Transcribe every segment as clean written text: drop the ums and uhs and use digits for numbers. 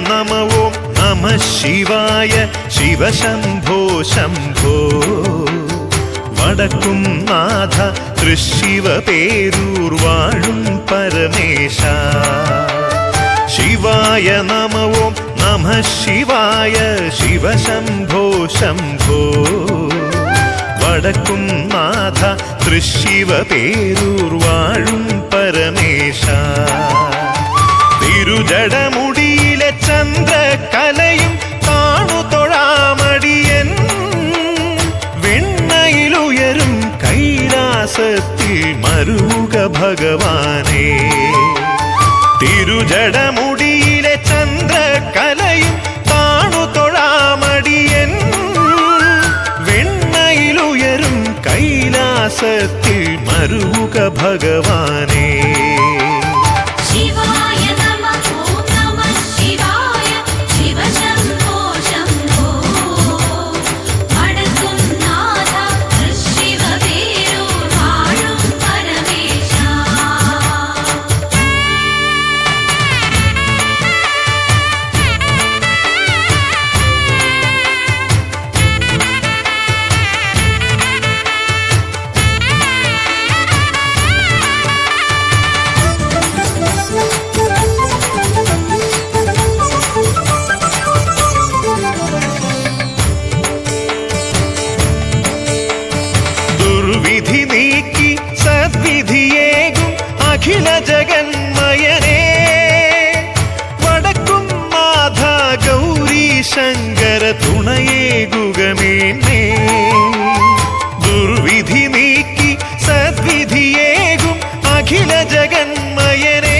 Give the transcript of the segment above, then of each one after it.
നമ ഓം നമ ശിവായ ശിവശംഭോ ശംഭോ വടക്കും നാഥ തൃശിവ പേരൂർ വാഴും പരമേശ ശിവായ നമ ഓം നമ ശിവായ ശിവശംഭോ ശംഭോ വടക്കും നാഥ തൃശിവ പേരൂർ വാഴും പരമേശ തിരുജടമുടിയിലെ ചന്ദ്രകലയും താണു തൊഴാമടിയൻ വെണ്ണയിലുയരും കൈലാസത്തിൽ മരുക ഭഗവാനേ തിരുജടമുടിയിലെ ചന്ദ്രകലയും താണു തൊഴാമടിയൻ വെണ്ണയിലുയരും കൈലാസത്തിൽ മരുക ഭഗവാനേ വിധി നീക്കി സദ്വിധിയേകും അഖില ജഗന്മയനേ വടക്കും നാഥ ഗൗരി ശങ്കര തുണയേകുകമേന്നേ ദുർവിധി നീക്കി സദ്വിധിയേകും അഖില ജഗന്മയനേ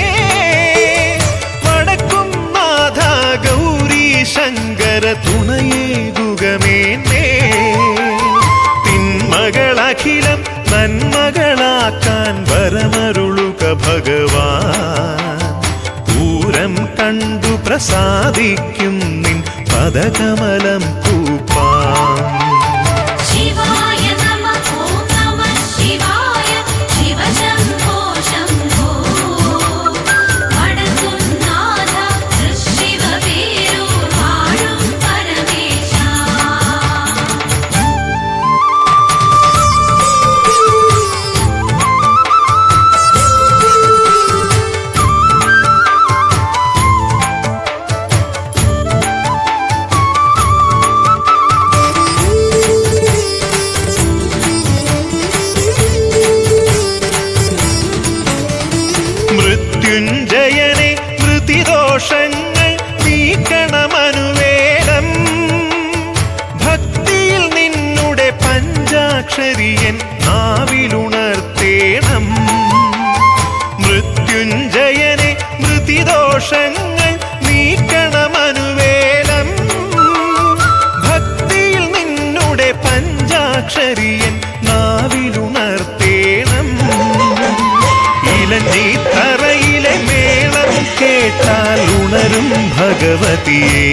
വടക്കും നാഥ ഗൗരി ശങ്കര തുണയേകുകമേന്നേ തിന്മകളഖിലം നന്മകളാക്കാൻ വരമരുളുക ഭഗവാൻ പൂരം കണ്ടു പ്രസാദിക്കും നിൻ പദകമലം കൂപ്പാൻ മൃത്യുഞ്ജയനെ മൃതിദോഷങ്ങൾ നീക്കണമനുവേദം ഭക്തിയിൽ നിന്നുടെ പഞ്ചാക്ഷരിയൻ നാവിലുണർത്തേണം മൃത്യുഞ്ജയനെ മൃതിദോഷങ്ങൾ നീക്കണമനുവേദം ഭക്തിയിൽ നിന്നുടെ പഞ്ചാക്ഷരിയൻ നാവിലുണർത്തേണം ഇലഞ്ഞിത്തറയിലെ മേളം കേട്ടാൽ ഉണരും ഭഗവതിയേ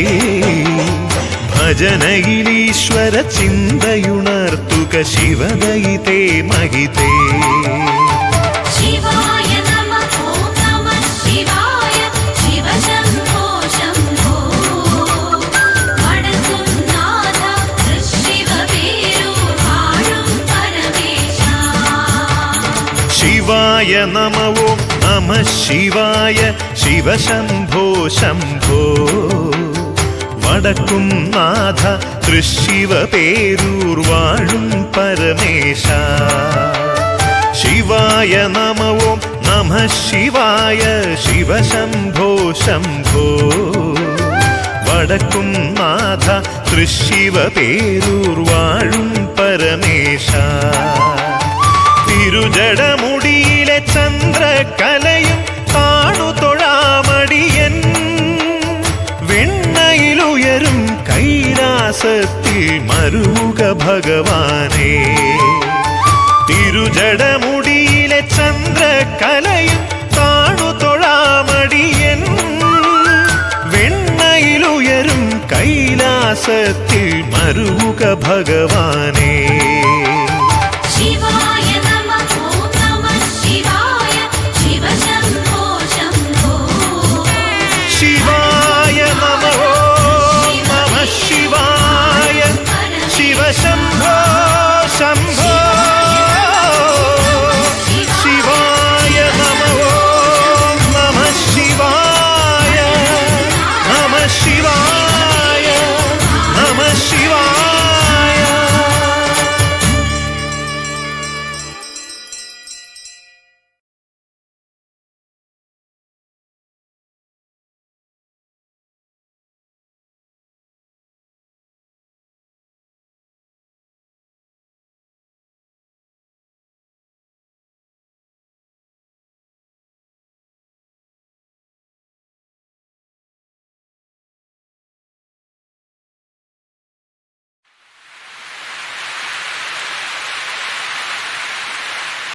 ഭജനയിലീശ്വര ചിന്തയുണർത്തുക ശിവദയിതേ മഹിതേ ശിവായ നമ ഓം നമ ശിവായ ശിവശംഭോ ശംഭോ വടക്കും നാഥ തൃശിവ പേരൂർ വാഴും പരമേശ ശിവായ നമ ഓം നമ ശിവായ ശിവശംഭോ ശംഭോ വടക്കും നാഥ തൃശിവ പേരൂർ വാഴും പരമേശ തിരുജടമുടിയിലെ ചന്ദ്രകലയും താണു തൊഴാമടിയൻ വെണ്ണയിലുയരും കൈലാസത്തിൽ മരുക ഭഗവാനേ തിരുജടമുടിയിലെ ചന്ദ്രകലയും താണു തൊഴാമടിയൻ വെണ്ണയിലുയരും കൈലാസത്തിൽ മരുക ഭഗവാനേ ശിവ